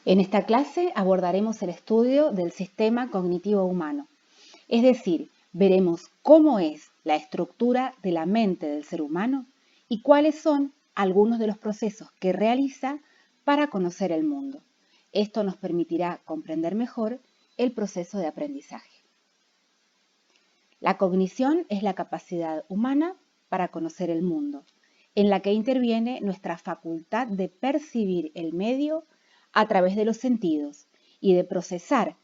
En esta clase abordaremos el estudio del sistema cognitivo humano, es decir, veremos cómo es la estructura de la mente del ser humano y cuáles son algunos de los procesos que realiza para conocer el mundo. Esto nos permitirá comprender mejor el proceso de aprendizaje. La cognición es la capacidad humana para conocer el mundo, en la que interviene nuestra facultad de percibir el medio a través de los sentidos y de procesar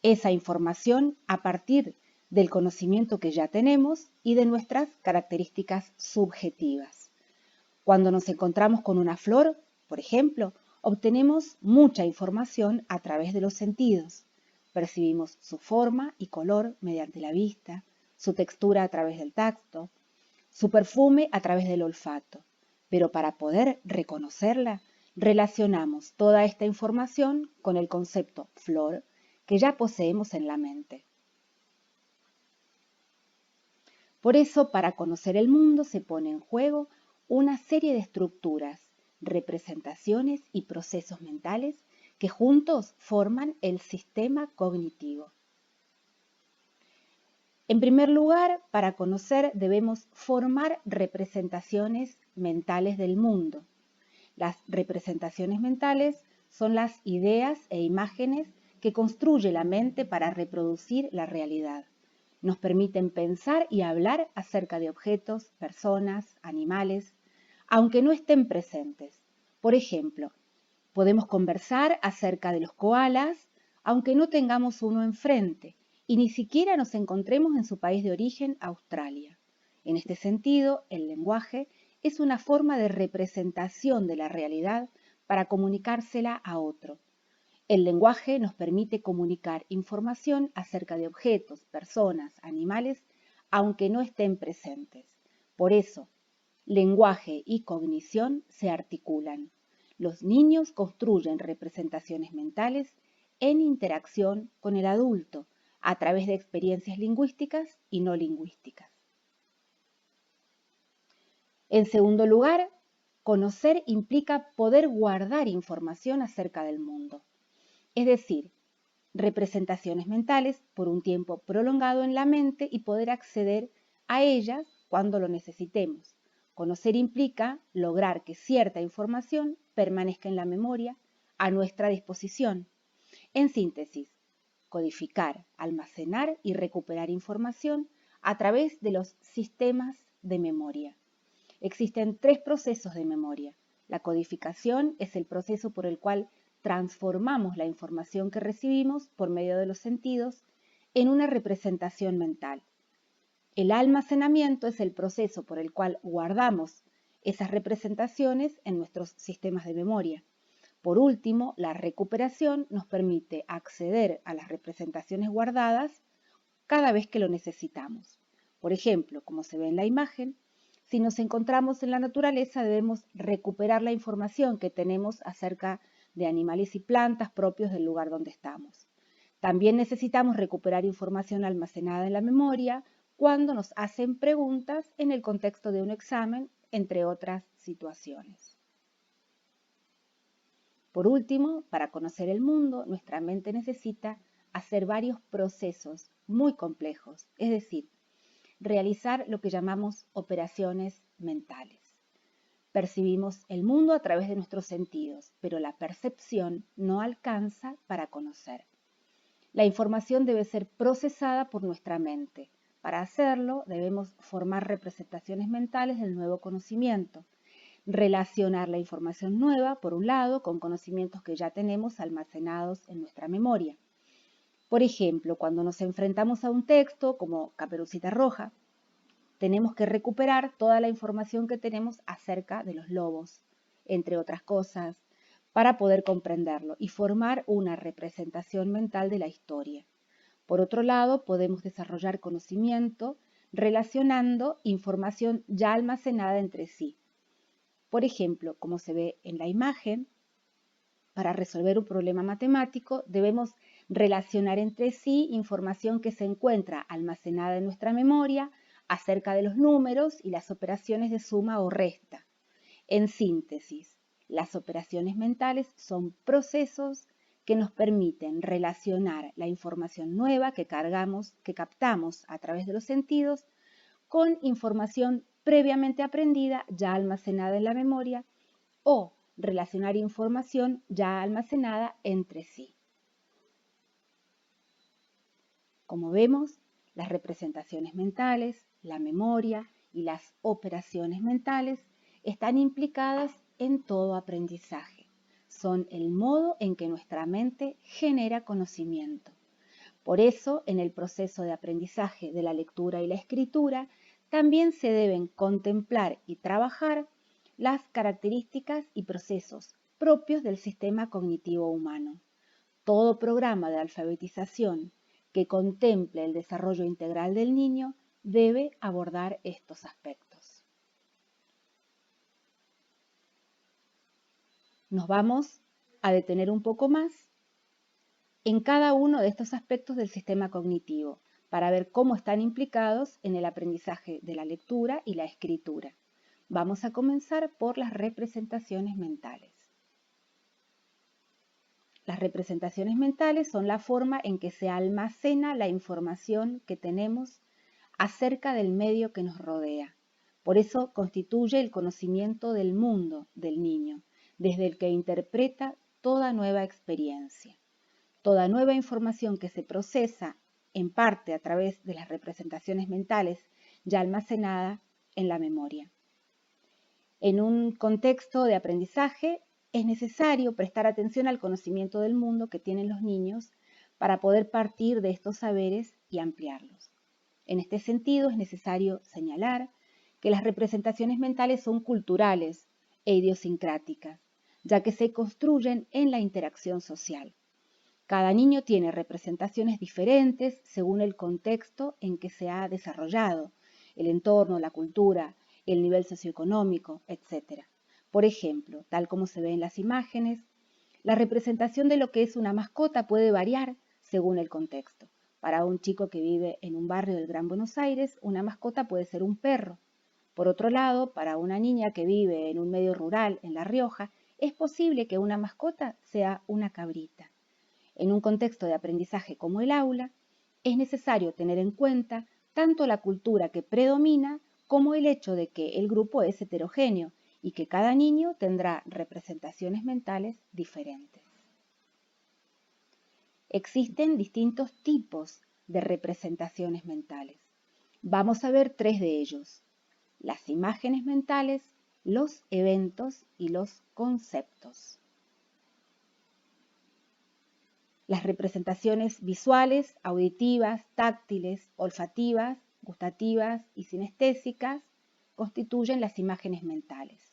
esa información a partir del conocimiento que ya tenemos y de nuestras características subjetivas. Cuando nos encontramos con una flor, por ejemplo, obtenemos mucha información a través de los sentidos. Percibimos su forma y color mediante la vista, su textura a través del tacto, su perfume a través del olfato. Pero para poder reconocerla, relacionamos toda esta información con el concepto flor que ya poseemos en la mente. Por eso, para conocer el mundo se pone en juego una serie de estructuras, representaciones y procesos mentales que juntos forman el sistema cognitivo. En primer lugar, para conocer debemos formar representaciones mentales del mundo. Las representaciones mentales son las ideas e imágenes que construye la mente para reproducir la realidad. Nos permiten pensar y hablar acerca de objetos, personas, animales, aunque no estén presentes. Por ejemplo, podemos conversar acerca de los koalas, aunque no tengamos uno enfrente y ni siquiera nos encontremos en su país de origen, Australia. En este sentido, el lenguaje es una forma de representación de la realidad para comunicársela a otro. El lenguaje nos permite comunicar información acerca de objetos, personas, animales, aunque no estén presentes. Por eso, lenguaje y cognición se articulan. Los niños construyen representaciones mentales en interacción con el adulto a través de experiencias lingüísticas y no lingüísticas. En segundo lugar, conocer implica poder guardar información acerca del mundo, es decir, representaciones mentales por un tiempo prolongado en la mente y poder acceder a ellas cuando lo necesitemos. Conocer implica lograr que cierta información permanezca en la memoria a nuestra disposición. En síntesis, codificar, almacenar y recuperar información a través de los sistemas de memoria. Existen tres procesos de memoria. La codificación es el proceso por el cual transformamos la información que recibimos por medio de los sentidos en una representación mental. El almacenamiento es el proceso por el cual guardamos esas representaciones en nuestros sistemas de memoria. Por último, la recuperación nos permite acceder a las representaciones guardadas cada vez que lo necesitamos. Por ejemplo, como se ve en la imagen, si nos encontramos en la naturaleza debemos recuperar la información que tenemos acerca de animales y plantas propios del lugar donde estamos. También necesitamos recuperar información almacenada en la memoria cuando nos hacen preguntas en el contexto de un examen, entre otras situaciones. Por último, para conocer el mundo, nuestra mente necesita hacer varios procesos muy complejos, es decir, realizar lo que llamamos operaciones mentales. Percibimos el mundo a través de nuestros sentidos, pero la percepción no alcanza para conocer. La información debe ser procesada por nuestra mente. Para hacerlo, debemos formar representaciones mentales del nuevo conocimiento, relacionar la información nueva, por un lado, con conocimientos que ya tenemos almacenados en nuestra memoria. Por ejemplo, cuando nos enfrentamos a un texto como Caperucita Roja, tenemos que recuperar toda la información que tenemos acerca de los lobos, entre otras cosas, para poder comprenderlo y formar una representación mental de la historia. Por otro lado, podemos desarrollar conocimiento relacionando información ya almacenada entre sí. Por ejemplo, como se ve en la imagen, para resolver un problema matemático debemos relacionar entre sí información que se encuentra almacenada en nuestra memoria acerca de los números y las operaciones de suma o resta. En síntesis, las operaciones mentales son procesos que nos permiten relacionar la información nueva que captamos a través de los sentidos con información previamente aprendida ya almacenada en la memoria o relacionar información ya almacenada entre sí. Como vemos, las representaciones mentales, la memoria y las operaciones mentales están implicadas en todo aprendizaje. Son el modo en que nuestra mente genera conocimiento. Por eso, en el proceso de aprendizaje de la lectura y la escritura, también se deben contemplar y trabajar las características y procesos propios del sistema cognitivo humano. Todo programa de alfabetización que contemple el desarrollo integral del niño debe abordar estos aspectos. Nos vamos a detener un poco más en cada uno de estos aspectos del sistema cognitivo para ver cómo están implicados en el aprendizaje de la lectura y la escritura. Vamos a comenzar por las representaciones mentales. Las representaciones mentales son la forma en que se almacena la información que tenemos acerca del medio que nos rodea. Por eso constituye el conocimiento del mundo del niño, desde el que interpreta toda nueva experiencia. Toda nueva información que se procesa en parte a través de las representaciones mentales ya almacenada en la memoria. En un contexto de aprendizaje, es necesario prestar atención al conocimiento del mundo que tienen los niños para poder partir de estos saberes y ampliarlos. En este sentido, es necesario señalar que las representaciones mentales son culturales e idiosincráticas, ya que se construyen en la interacción social. Cada niño tiene representaciones diferentes según el contexto en que se ha desarrollado, el entorno, la cultura, el nivel socioeconómico, etc. Por ejemplo, tal como se ve en las imágenes, la representación de lo que es una mascota puede variar según el contexto. Para un chico que vive en un barrio del Gran Buenos Aires, una mascota puede ser un perro. Por otro lado, para una niña que vive en un medio rural en La Rioja, es posible que una mascota sea una cabrita. En un contexto de aprendizaje como el aula, es necesario tener en cuenta tanto la cultura que predomina como el hecho de que el grupo es heterogéneo y que cada niño tendrá representaciones mentales diferentes. Existen distintos tipos de representaciones mentales. Vamos a ver tres de ellos: las imágenes mentales, los eventos y los conceptos. Las representaciones visuales, auditivas, táctiles, olfativas, gustativas y sinestésicas constituyen las imágenes mentales.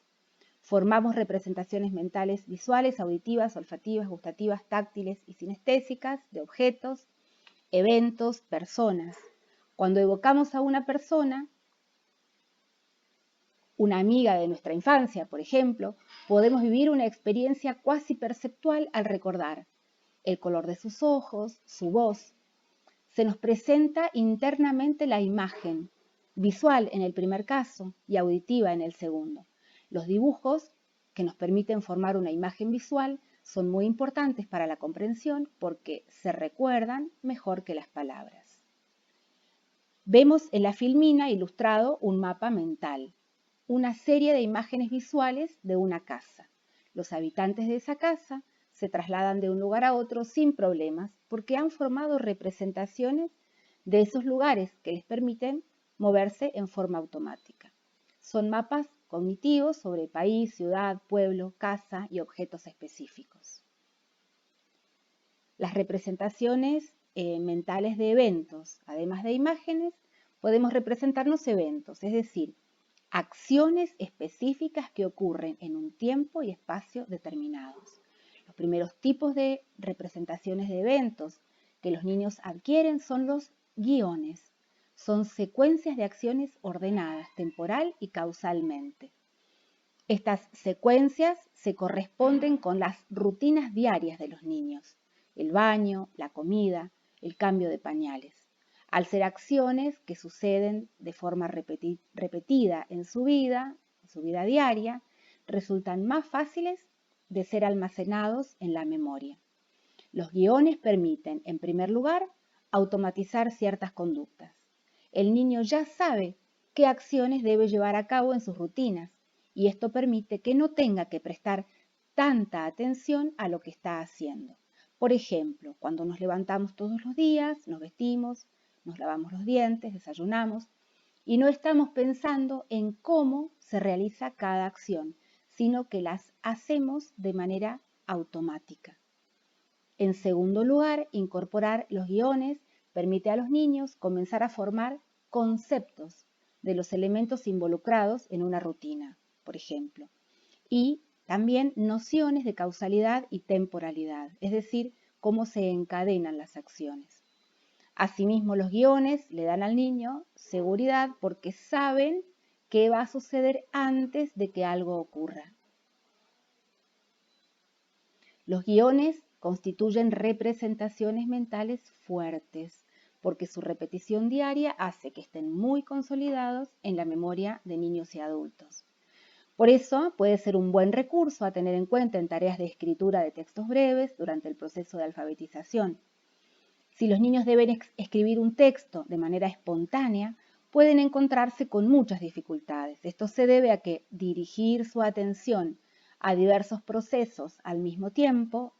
Formamos representaciones mentales visuales, auditivas, olfativas, gustativas, táctiles y sinestésicas de objetos, eventos, personas. Cuando evocamos a una persona, una amiga de nuestra infancia, por ejemplo, podemos vivir una experiencia cuasi perceptual al recordar el color de sus ojos, su voz. Se nos presenta internamente la imagen, visual en el primer caso y auditiva en el segundo. Los dibujos que nos permiten formar una imagen visual son muy importantes para la comprensión porque se recuerdan mejor que las palabras. Vemos en la filmina ilustrado un mapa mental, una serie de imágenes visuales de una casa. Los habitantes de esa casa se trasladan de un lugar a otro sin problemas porque han formado representaciones de esos lugares que les permiten moverse en forma automática. Son mapas cognitivos sobre país, ciudad, pueblo, casa y objetos específicos. Las representaciones mentales de eventos, además de imágenes, podemos representarnos eventos, es decir, acciones específicas que ocurren en un tiempo y espacio determinados. Los primeros tipos de representaciones de eventos que los niños adquieren son los guiones. Son secuencias de acciones ordenadas temporal y causalmente. Estas secuencias se corresponden con las rutinas diarias de los niños: el baño, la comida, el cambio de pañales. Al ser acciones que suceden de forma repetida en su vida diaria, resultan más fáciles de ser almacenados en la memoria. Los guiones permiten, en primer lugar, automatizar ciertas conductas. El niño ya sabe qué acciones debe llevar a cabo en sus rutinas y esto permite que no tenga que prestar tanta atención a lo que está haciendo. Por ejemplo, cuando nos levantamos todos los días, nos vestimos, nos lavamos los dientes, desayunamos y no estamos pensando en cómo se realiza cada acción, sino que las hacemos de manera automática. En segundo lugar, incorporar los guiones permite a los niños comenzar a formar conceptos de los elementos involucrados en una rutina, por ejemplo, y también nociones de causalidad y temporalidad, es decir, cómo se encadenan las acciones. Asimismo, los guiones le dan al niño seguridad porque saben qué va a suceder antes de que algo ocurra. Los guiones constituyen representaciones mentales fuertes porque su repetición diaria hace que estén muy consolidados en la memoria de niños y adultos. Por eso puede ser un buen recurso a tener en cuenta en tareas de escritura de textos breves durante el proceso de alfabetización. Si los niños deben escribir un texto de manera espontánea, pueden encontrarse con muchas dificultades. Esto se debe a que dirigir su atención a diversos procesos al mismo tiempo,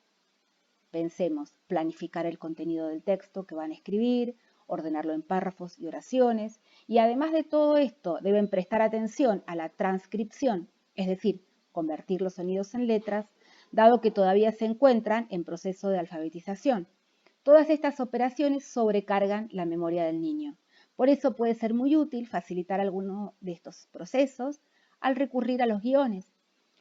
pensemos, planificar el contenido del texto que van a escribir, ordenarlo en párrafos y oraciones, y además de todo esto deben prestar atención a la transcripción, es decir, convertir los sonidos en letras, dado que todavía se encuentran en proceso de alfabetización. Todas estas operaciones sobrecargan la memoria del niño. Por eso puede ser muy útil facilitar alguno de estos procesos al recurrir a los guiones.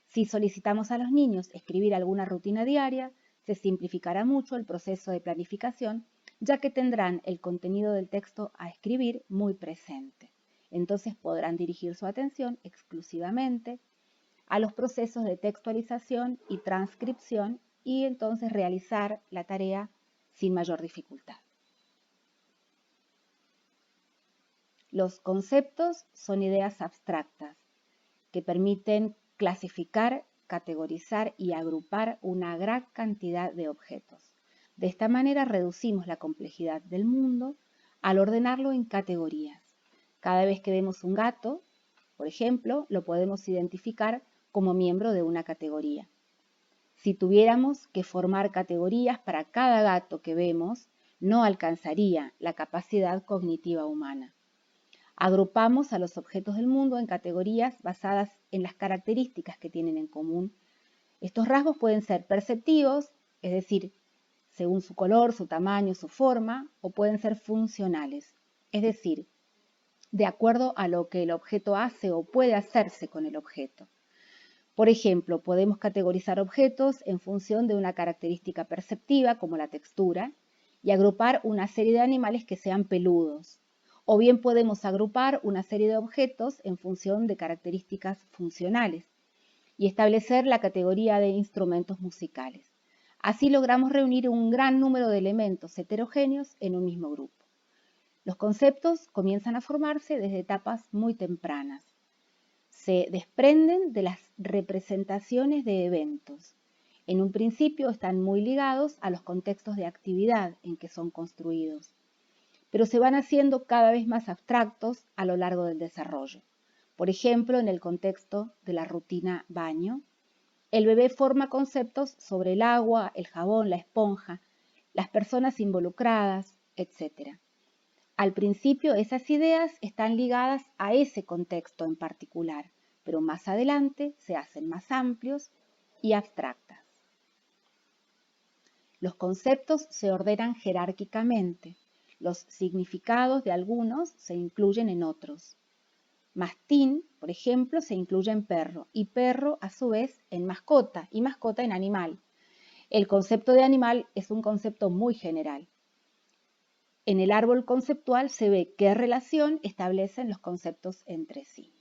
Si solicitamos a los niños escribir alguna rutina diaria, se simplificará mucho el proceso de planificación, ya que tendrán el contenido del texto a escribir muy presente. Entonces podrán dirigir su atención exclusivamente a los procesos de textualización y transcripción y entonces realizar la tarea sin mayor dificultad. Los conceptos son ideas abstractas que permiten clasificar, categorizar y agrupar una gran cantidad de objetos. De esta manera reducimos la complejidad del mundo al ordenarlo en categorías. Cada vez que vemos un gato, por ejemplo, lo podemos identificar como miembro de una categoría. Si tuviéramos que formar categorías para cada gato que vemos, no alcanzaría la capacidad cognitiva humana. Agrupamos a los objetos del mundo en categorías basadas en las características que tienen en común. Estos rasgos pueden ser perceptivos, es decir, según su color, su tamaño, su forma, o pueden ser funcionales, es decir, de acuerdo a lo que el objeto hace o puede hacerse con el objeto. Por ejemplo, podemos categorizar objetos en función de una característica perceptiva, como la textura, y agrupar una serie de animales que sean peludos. O bien podemos agrupar una serie de objetos en función de características funcionales y establecer la categoría de instrumentos musicales. Así logramos reunir un gran número de elementos heterogéneos en un mismo grupo. Los conceptos comienzan a formarse desde etapas muy tempranas. Se desprenden de las representaciones de eventos. En un principio están muy ligados a los contextos de actividad en que son construidos, pero se van haciendo cada vez más abstractos a lo largo del desarrollo. Por ejemplo, en el contexto de la rutina baño, el bebé forma conceptos sobre el agua, el jabón, la esponja, las personas involucradas, etc. Al principio esas ideas están ligadas a ese contexto en particular, pero más adelante se hacen más amplios y abstractas. Los conceptos se ordenan jerárquicamente. Los significados de algunos se incluyen en otros. Mastín, por ejemplo, se incluye en perro y perro a su vez en mascota y mascota en animal. El concepto de animal es un concepto muy general. En el árbol conceptual se ve qué relación establecen los conceptos entre sí.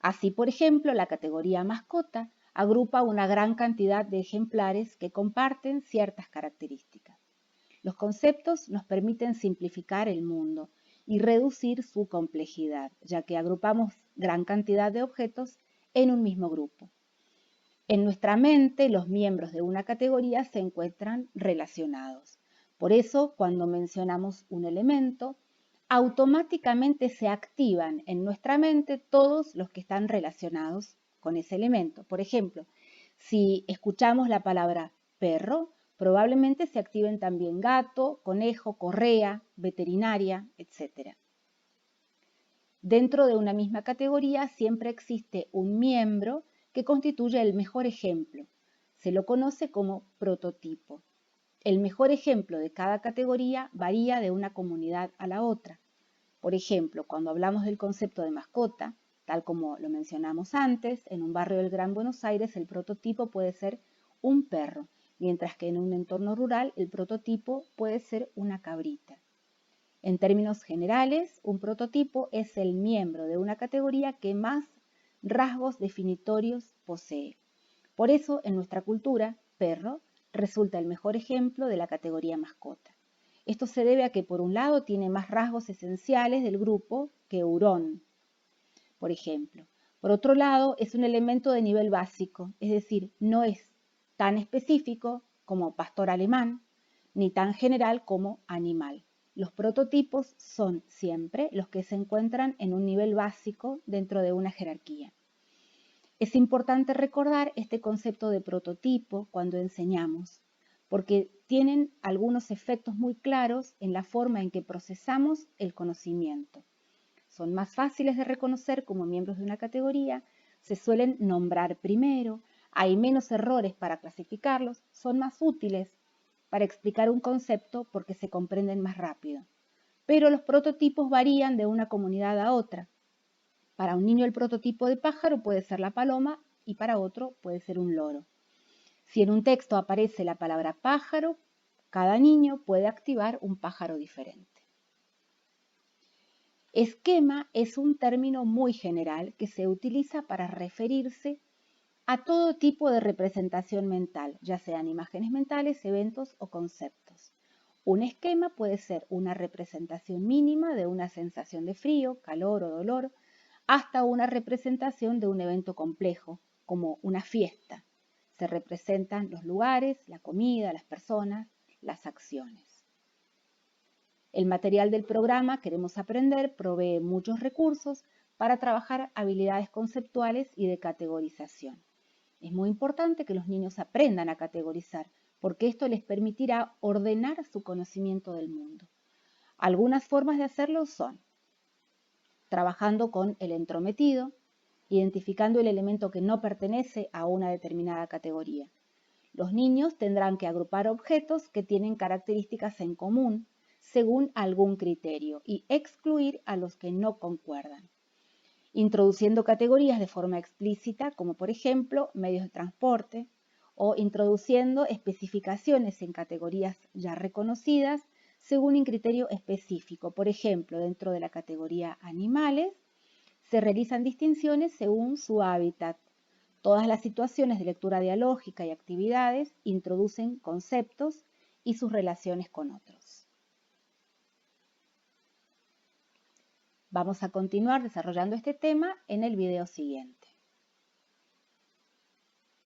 Así, por ejemplo, la categoría mascota agrupa una gran cantidad de ejemplares que comparten ciertas características. Los conceptos nos permiten simplificar el mundo y reducir su complejidad, ya que agrupamos gran cantidad de objetos en un mismo grupo. En nuestra mente, los miembros de una categoría se encuentran relacionados. Por eso, cuando mencionamos un elemento, automáticamente se activan en nuestra mente todos los que están relacionados con ese elemento. Por ejemplo, si escuchamos la palabra perro, probablemente se activen también gato, conejo, correa, veterinaria, etc. Dentro de una misma categoría siempre existe un miembro que constituye el mejor ejemplo. Se lo conoce como prototipo. El mejor ejemplo de cada categoría varía de una comunidad a la otra. Por ejemplo, cuando hablamos del concepto de mascota, tal como lo mencionamos antes, en un barrio del Gran Buenos Aires el prototipo puede ser un perro, mientras que en un entorno rural el prototipo puede ser una cabrita. En términos generales, un prototipo es el miembro de una categoría que más rasgos definitorios posee. Por eso, en nuestra cultura, perro resulta el mejor ejemplo de la categoría mascota. Esto se debe a que, por un lado, tiene más rasgos esenciales del grupo que hurón, por ejemplo. Por otro lado, es un elemento de nivel básico, es decir, no es tan específico como pastor alemán, ni tan general como animal. Los prototipos son siempre los que se encuentran en un nivel básico dentro de una jerarquía. Es importante recordar este concepto de prototipo cuando enseñamos, porque tienen algunos efectos muy claros en la forma en que procesamos el conocimiento. Son más fáciles de reconocer como miembros de una categoría, se suelen nombrar primero, hay menos errores para clasificarlos, son más útiles para explicar un concepto porque se comprenden más rápido. Pero los prototipos varían de una comunidad a otra. Para un niño el prototipo de pájaro puede ser la paloma y para otro puede ser un loro. Si en un texto aparece la palabra pájaro, cada niño puede activar un pájaro diferente. Esquema es un término muy general que se utiliza para referirse a todo tipo de representación mental, ya sean imágenes mentales, eventos o conceptos. Un esquema puede ser una representación mínima de una sensación de frío, calor o dolor, hasta una representación de un evento complejo, como una fiesta. Se representan los lugares, la comida, las personas, las acciones. El material del programa Queremos Aprender provee muchos recursos para trabajar habilidades conceptuales y de categorización. Es muy importante que los niños aprendan a categorizar, porque esto les permitirá ordenar su conocimiento del mundo. Algunas formas de hacerlo son trabajando con el entrometido, identificando el elemento que no pertenece a una determinada categoría. Los niños tendrán que agrupar objetos que tienen características en común según algún criterio y excluir a los que no concuerdan. Introduciendo categorías de forma explícita, como por ejemplo medios de transporte, o introduciendo especificaciones en categorías ya reconocidas según un criterio específico. Por ejemplo, dentro de la categoría animales, se realizan distinciones según su hábitat. Todas las situaciones de lectura dialógica y actividades introducen conceptos y sus relaciones con otros. Vamos a continuar desarrollando este tema en el video siguiente.